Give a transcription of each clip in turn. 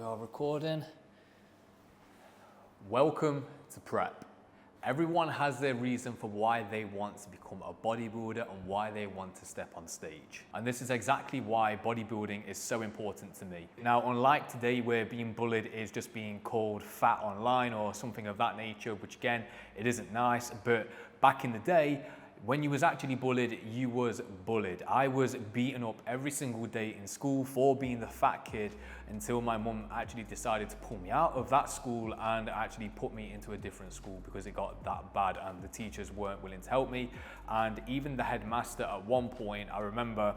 We are recording. Welcome to prep. Everyone has their reason for why they want to become a bodybuilder and why they want to step on stage. And this is exactly why bodybuilding is so important to me. Now, unlike today where being bullied is just being called fat online or something of that nature, which again, it isn't nice, but back in the day, when you was actually bullied, you was bullied. I was beaten up every single day in school for being the fat kid until my mum actually decided to pull me out of that school and actually put me into a different school because it got that bad and the teachers weren't willing to help me. And even the headmaster at one point, I remember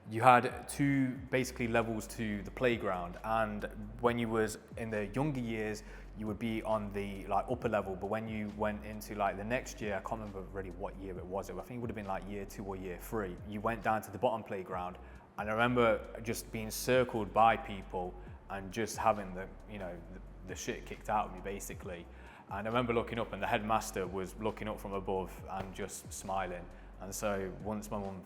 you had two basically levels to the playground, and when you was in the younger years, you would be on the upper level, but when you went into the next year, I can't remember really what year it was, I think it would have been year 2 or year 3, you went down to the bottom playground, and I remember just being circled by people and just having the shit kicked out of me basically. And I remember looking up and the headmaster was looking up from above and just smiling. And so once my mum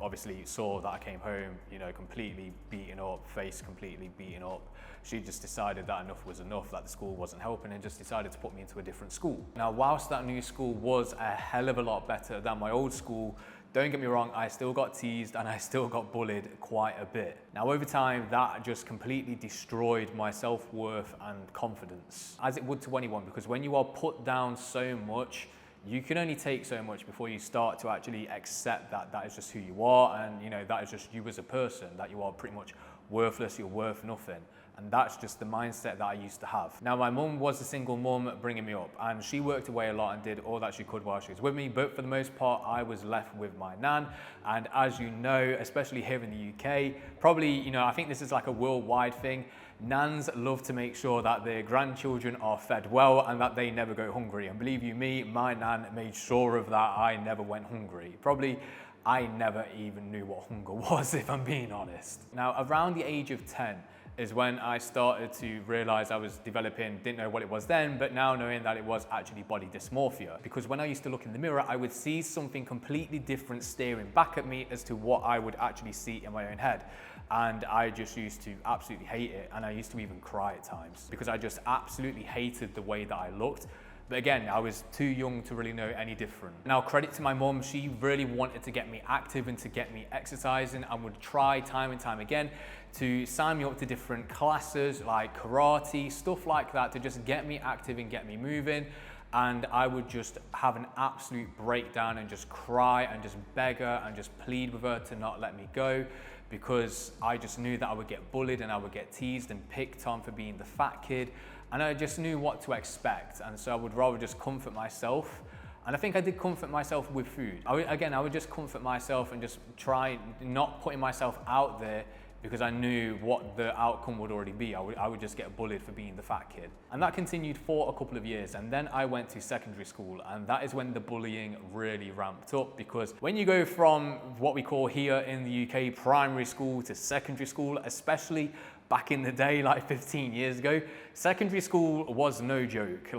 obviously saw that I came home, completely beaten up, face completely beaten up, she just decided that enough was enough, that the school wasn't helping, and just decided to put me into a different school. Now, whilst that new school was a hell of a lot better than my old school, don't get me wrong, I still got teased and I still got bullied quite a bit. Now, over time, that just completely destroyed my self-worth and confidence, as it would to anyone, because when you are put down so much, you can only take so much before you start to actually accept that that is just who you are, and that is just you as a person, that you are pretty much worthless, you're worth nothing. And that's just the mindset that I used to have. Now, my mum was a single mum bringing me up, and she worked away a lot and did all that she could while she was with me, but for the most part, I was left with my nan. And as you know, especially here in the UK, probably, I think this is a worldwide thing, nans love to make sure that their grandchildren are fed well and that they never go hungry. And believe you me, my nan made sure of that. I never went hungry. Probably I never even knew what hunger was, if I'm being honest. Now, around the age of 10 is when I started to realize I was developing, didn't know what it was then, but now knowing that it was actually body dysmorphia. Because when I used to look in the mirror, I would see something completely different staring back at me as to what I would actually see in my own head. And I just used to absolutely hate it. And I used to even cry at times because I just absolutely hated the way that I looked. But again, I was too young to really know any different. Now, credit to my mum, she really wanted to get me active and to get me exercising, and would try time and time again to sign me up to different classes like karate, stuff like that, to just get me active and get me moving. And I would just have an absolute breakdown and just cry and just beg her and just plead with her to not let me go, because I just knew that I would get bullied and I would get teased and picked on for being the fat kid. And I just knew what to expect. And so I would rather just comfort myself. And I think I did comfort myself with food. I would just comfort myself and just try not putting myself out there, because I knew what the outcome would already be. I would just get bullied for being the fat kid. And that continued for a couple of years. And then I went to secondary school, and that is when the bullying really ramped up, because when you go from what we call here in the UK primary school to secondary school, especially back in the day, 15 years ago, secondary school was no joke.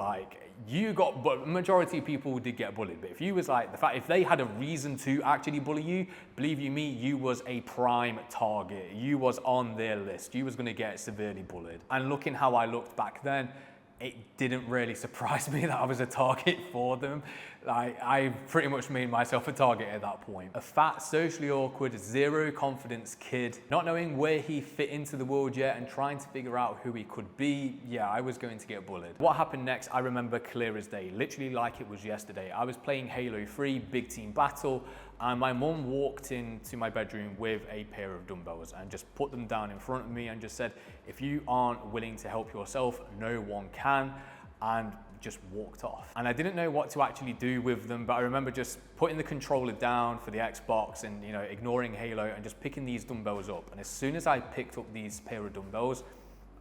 But majority of people did get bullied. But if you was if they had a reason to actually bully you, believe you me, you was a prime target. You was on their list. You was gonna get severely bullied. And looking how I looked back then, it didn't really surprise me that I was a target for them. I pretty much made myself a target at that point. A fat, socially awkward, zero confidence kid, not knowing where he fit into the world yet and trying to figure out who he could be. Yeah, I was going to get bullied. What happened next, I remember clear as day, literally like it was yesterday. I was playing Halo 3, big team battle, and my mum walked into my bedroom with a pair of dumbbells and just put them down in front of me and just said, if you aren't willing to help yourself, no one can, and just walked off. And I didn't know what to actually do with them, but I remember just putting the controller down for the Xbox and ignoring Halo and just picking these dumbbells up. And as soon as I picked up these pair of dumbbells,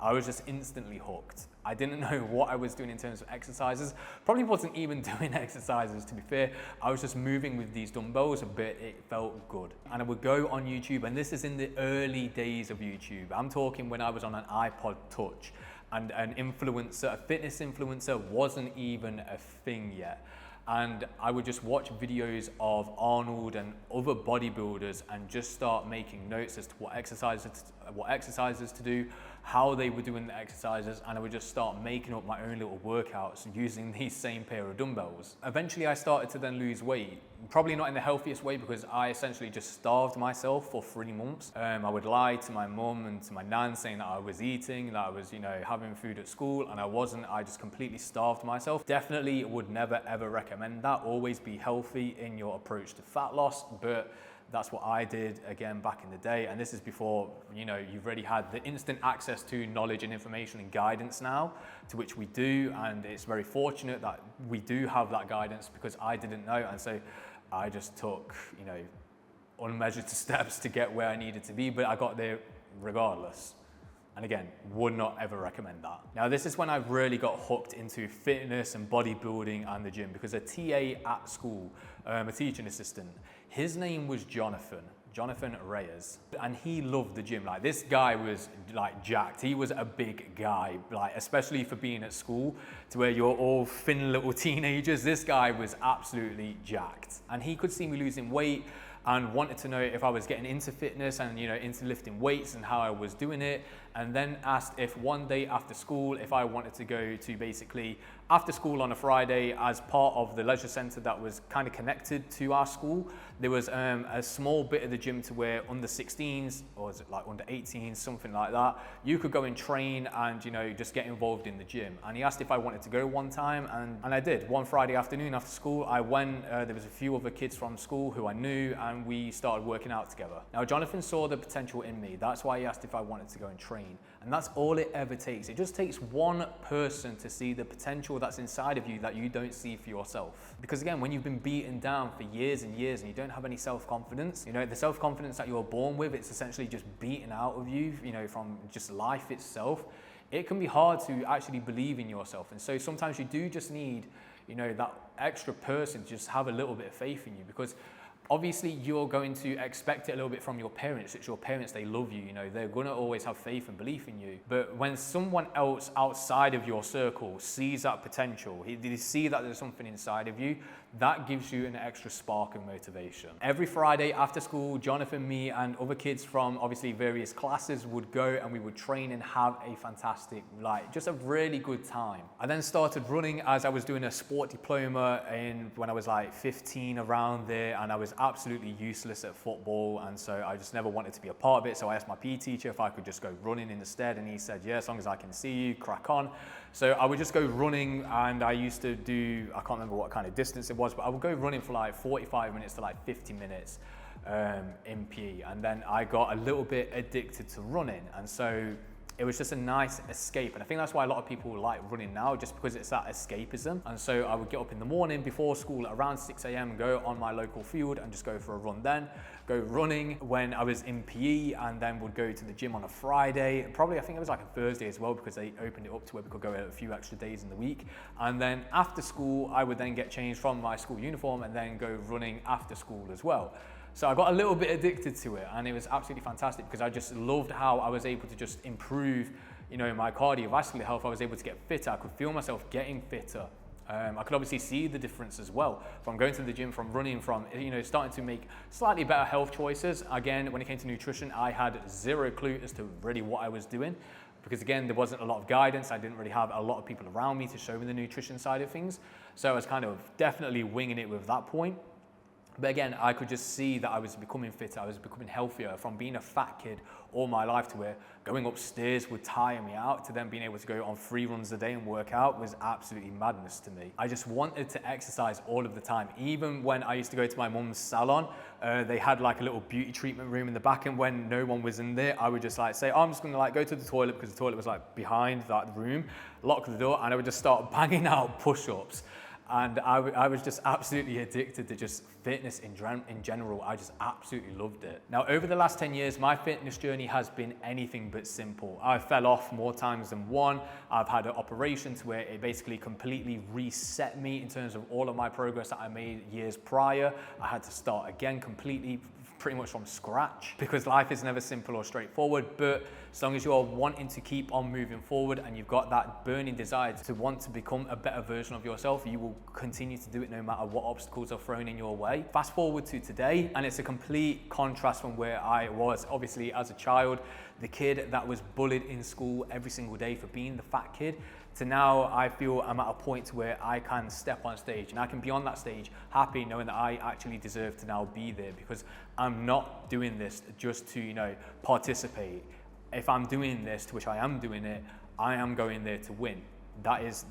I was just instantly hooked. I didn't know what I was doing in terms of exercises. Probably wasn't even doing exercises, to be fair. I was just moving with these dumbbells, but it felt good. And I would go on YouTube, and this is in the early days of YouTube. I'm talking when I was on an iPod Touch, and an influencer, a fitness influencer, wasn't even a thing yet. And I would just watch videos of Arnold and other bodybuilders and just start making notes as to what exercises to do, how they were doing the exercises, and I would just start making up my own little workouts using these same pair of dumbbells. Eventually I started to then lose weight, probably not in the healthiest way, because I essentially just starved myself for 3 months. I would lie to my mum and to my nan saying that I was eating, that I was, you know, having food at school, and I wasn't. I just completely starved myself. Definitely would never ever recommend that. Always be healthy in your approach to fat loss, but that's what I did again back in the day, and this is before, you know, you've already had the instant access to knowledge and information and guidance now, to which we do, and it's very fortunate that we do have that guidance, because I didn't know, and so I just took, you know, unmeasured steps to get where I needed to be, but I got there regardless. And again, would not ever recommend that. Now, this is when I really got hooked into fitness and bodybuilding and the gym, because a TA at school, a teaching assistant, his name was Jonathan Reyes, and he loved the gym. Like, this guy was like jacked. He was a big guy, like, especially for being at school to where you're all thin little teenagers. This guy was absolutely jacked, and he could see me losing weight and wanted to know if I was getting into fitness and, you know, into lifting weights and how I was doing it, and then asked if one day after school, if I wanted to go to basically after school on a Friday as part of the leisure centre that was kind of connected to our school. There was a small bit of the gym to where under 16s, or is it like under 18s, something like that, you could go and train and, you know, just get involved in the gym. And he asked if I wanted to go one time, and I did. One Friday afternoon after school, I went. There was a few other kids from school who I knew, and we started working out together. Now, Jonathan saw the potential in me. That's why he asked if I wanted to go and train. And that's all it ever takes. It just takes one person to see the potential that's inside of you that you don't see for yourself. Because again, when you've been beaten down for years and years and you don't have any self-confidence, you know, the self-confidence that you're born with, it's essentially just beaten out of you, you know, from just life itself. It can be hard to actually believe in yourself. And so sometimes you do just need, you know, that extra person to just have a little bit of faith in you, because obviously you're going to expect it a little bit from your parents. It's your parents, they love you, you know, they're gonna always have faith and belief in you. But when someone else outside of your circle sees that potential, they see that there's something inside of you, that gives you an extra spark of motivation. Every Friday after school, Jonathan, me, and other kids from obviously various classes would go and we would train and have a fantastic, like, just a really good time. I then started running as I was doing a sport diploma when I was like 15, around there, and I was absolutely useless at football, and so I just never wanted to be a part of it. So I asked my PE teacher if I could just go running instead, and he said, yeah, as long as I can see you, crack on. So I would just go running, and I used to do, I can't remember what kind of distance it was, but I would go running for like 45 minutes to like 50 minutes in PE, and then I got a little bit addicted to running, and so it was just a nice escape. And I think that's why a lot of people like running now, just because it's that escapism. And so I would get up in the morning before school at around 6 a.m, go on my local field and just go for a run then. Go running when I was in PE, and then would go to the gym on a Friday. Probably, I think it was like a Thursday as well, because they opened it up to where we could go a few extra days in the week. And then after school, I would then get changed from my school uniform and then go running after school as well. So I got a little bit addicted to it, and it was absolutely fantastic, because I just loved how I was able to just improve, you know, my cardiovascular health. I was able to get fitter. I could feel myself getting fitter. I could obviously see the difference as well from going to the gym, from running, from, you know, starting to make slightly better health choices. Again, when it came to nutrition, I had zero clue as to really what I was doing, because again, there wasn't a lot of guidance. I didn't really have a lot of people around me to show me the nutrition side of things. So I was kind of definitely winging it with that point. But again, I could just see that I was becoming fitter, I was becoming healthier, from being a fat kid all my life to where going upstairs would tire me out, to then being able to go on 3 runs a day and work out was absolutely madness to me. I just wanted to exercise all of the time. Even when I used to go to my mum's salon, they had like a little beauty treatment room in the back, and when no one was in there, I would just like say, oh, I'm just gonna like go to the toilet, because the toilet was like behind that room, lock the door, and I would just start banging out push-ups. And I was just absolutely addicted to just fitness in general. I just absolutely loved it. Now, over the last 10 years, my fitness journey has been anything but simple. I fell off more times than one. I've had an operation to where it basically completely reset me in terms of all of my progress that I made years prior. I had to start again completely, pretty much from scratch, because life is never simple or straightforward. But as long as you are wanting to keep on moving forward and you've got that burning desire to want to become a better version of yourself, you will continue to do it no matter what obstacles are thrown in your way. Fast forward to today, and it's a complete contrast from where I was obviously as a child the kid that was bullied in school every single day for being the fat kid, to now I feel I'm at a point where I can step on stage and I can be on that stage happy knowing that I actually deserve to now be there, because I'm not doing this just to, you know, participate. If I'm doing this, to which I am doing it, I am going there to win. That is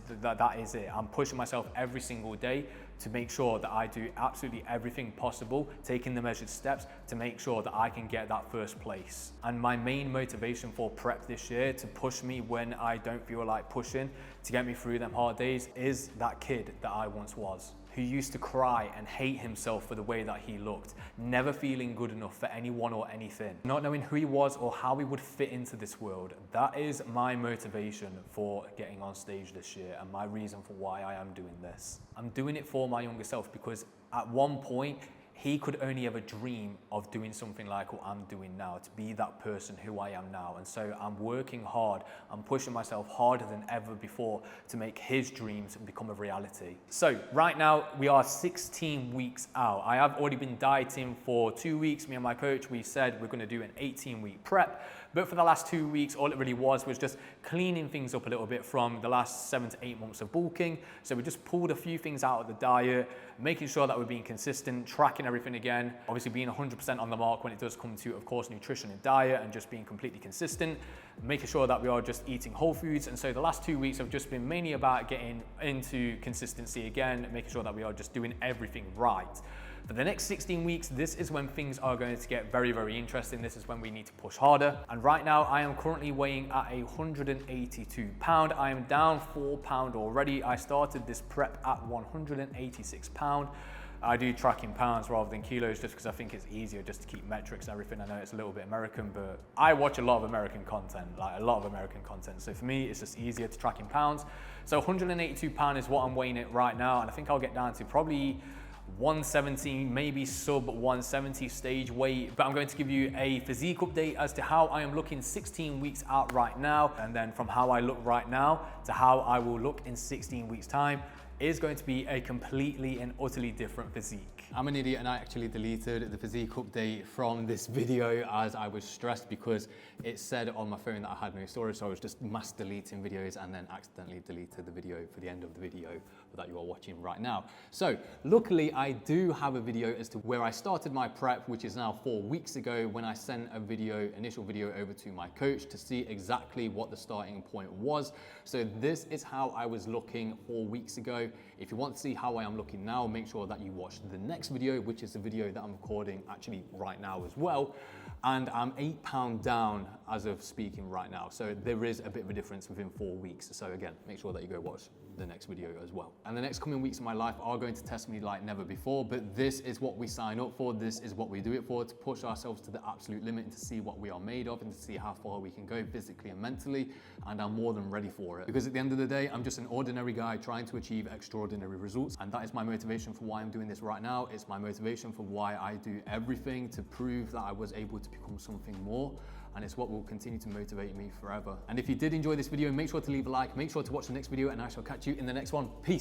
it. I'm pushing myself every single day to make sure that I do absolutely everything possible, taking the measured steps to make sure that I can get that first place. And my main motivation for prep this year, to push me when I don't feel like pushing, to get me through them hard days, is that kid that I once was, who used to cry and hate himself for the way that he looked, never feeling good enough for anyone or anything, not knowing who he was or how he would fit into this world. That is my motivation for getting on stage this year and my reason for why I am doing this. I'm doing it for my younger self because at one point, he could only ever dream of doing something like what I'm doing now, to be that person who I am now. And so I'm working hard, I'm pushing myself harder than ever before to make his dreams become a reality. So right now we are 16 weeks out. I have already been dieting for 2 weeks. Me and my coach, we said we're gonna do an 18-week prep. But for the last 2 weeks, all it really was just cleaning things up a little bit from the last 7 to 8 months of bulking. So we just pulled a few things out of the diet, making sure that we're being consistent, tracking everything again, obviously being 100% on the mark when it does come to, of course, nutrition and diet, and just being completely consistent, making sure that we are just eating whole foods. And so the last 2 weeks have just been mainly about getting into consistency again, making sure that we are just doing everything right. For the next 16 weeks, this is when things are going to get very, very interesting. This is when we need to push harder. And right now, I am currently weighing at 182 pounds. I am down 4 pounds already. I started this prep at 186 pounds. I do track in pounds rather than kilos just because I think it's easier just to keep metrics and everything. I know it's a little bit American, but I watch a lot of American content, like a lot of American content. So for me, it's just easier to track in pounds. So 182 pounds is what I'm weighing it right now. And I think I'll get down to probably 170, maybe sub 170 stage weight. But I'm going to give you a physique update as to how I am looking 16 weeks out right now. And then from how I look right now to how I will look in 16 weeks time is going to be a completely and utterly different physique. I'm an idiot and I actually deleted the physique update from this video as I was stressed because it said on my phone that I had no storage, so I was just mass deleting videos and then accidentally deleted the video for the end of the video that you are watching right now. So luckily I do have a video as to where I started my prep, which is now 4 weeks ago, when I sent a initial video over to my coach to see exactly what the starting point was. So this is how I was looking 4 weeks ago. If you want to see how I am looking now, make sure that you watch the next video, which is the video that I'm recording actually right now as well. And I'm 8 pounds down as of speaking right now. So there is a bit of a difference within 4 weeks. So again, make sure that you go watch the next video as well. And the next coming weeks of my life are going to test me like never before, but this is what we sign up for. This is what we do it for, to push ourselves to the absolute limit and to see what we are made of and to see how far we can go physically and mentally. And I'm more than ready for it. Because at the end of the day, I'm just an ordinary guy trying to achieve extraordinary results. And that is my motivation for why I'm doing this right now. It's my motivation for why I do everything to prove that I was able to become something more. And it's what will continue to motivate me forever. And if you did enjoy this video, make sure to leave a like, make sure to watch the next video, and I shall catch you in the next one. Peace.